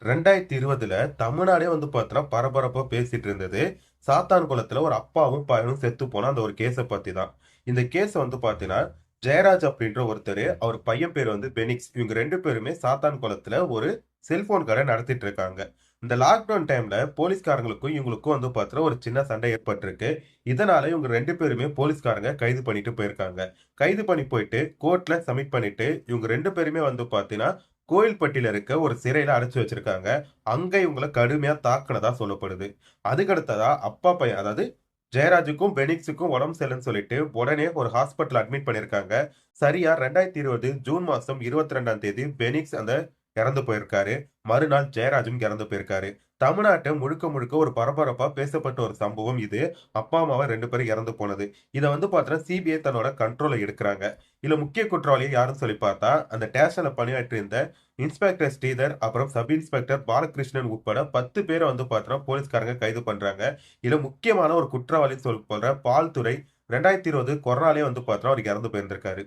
2020ல தமிழ்நாடே வந்து பார்த்தீங்கன்னா, பரபரப்பா பேசிட்டு இருந்தது. சாத்தான்குளத்துல ஒரு அப்பாவும், பையனும் செத்து போன அந்த ஒரு கேஸ பத்தி தான். இந்த கேஸ் வந்து பார்த்தீங்கன்னா, ஜெயராஜ் அப்படின்ற ஒருத்தரு, அவர் பையன் பேரு வந்து பெனிக்ஸ். இவங்க 2 பேருமே சாத்தான்குளத்துல ஒரு செல்போன் கடை நடத்திட்டு இருக்காங்க. இந்த லாக்டவுன் டைம்ல போலீஸ்காரங்களுக்கும், இவங்களுக்கும் வந்து பார்த்தீங்கன்னா, ஒரு சின்ன சண்டை ஏற்பட்டிருக்கு. இதனால இவங்க 2 பேருமே போலீஸ்காரங்க கைது பண்ணிட்டு போயிருக்காங்க. கைது பண்ணி போயிட்டு கோர்ட்ல சப்மிட் பண்ணிட்டு, இவங்க 2 பேருமே வந்து பார்த்தீங்கன்னா, கோயில்பட்டியில இருக்க ஒரு சிறையில அடைச்சு வச்சிருக்காங்க. அங்க இவங்கள கடுமையா தாக்குனதா சொல்லப்படுது. அதுக்கடுத்ததா அப்பா பையன் அதாவது ஜெயராஜுக்கும், பெனிக்ஸுக்கும் உடம்பு சரியில்லன்னு சொல்லிட்டு உடனே ஒரு ஹாஸ்பிட்டல்ல அட்மிட் பண்ணியிருக்காங்க. சரியா 2020 ஜூன் மாசம் 22ஆம் தேதி பெனிக்ஸ் அந்த இறந்து போயிருக்காரு. மறுநாள் ஜெயராஜும் இறந்து போயிருக்காரு. தமிழ்நாட்ட முழுக்க முழுக்க ஒரு பரபரப்பா பேசப்பட்ட ஒரு சம்பவம் இது. அப்பா, அம்மாவ 2 பேரும் இறந்து போனது. இத வந்து பார்த்தீங்கன்னா, சிபிஐ தன்னோட கண்ட்ரோல்ல எடுக்குறாங்க. இதுல முக்கிய குற்றவாளி யாருன்னு சொல்லி பார்த்தா, அந்த ஸ்டேஷன்ல பணியாற்றியிருந்த இன்ஸ்பெக்டர் ஸ்ரீதர், அப்புறம் சப் இன்ஸ்பெக்டர் பாலகிருஷ்ணன் உட்பட 10 பேர வந்து பார்த்தீங்கன்னா, போலீஸ்காரங்க கைது பண்றாங்க. இதுல முக்கியமான ஒரு குற்றவாளின்னு சொல்லப்படுற பால்துரை 2020 கொரோனாலயே வந்து பார்த்தீங்கன்னா, அவரு இறந்து போயிருந்திருக்காரு.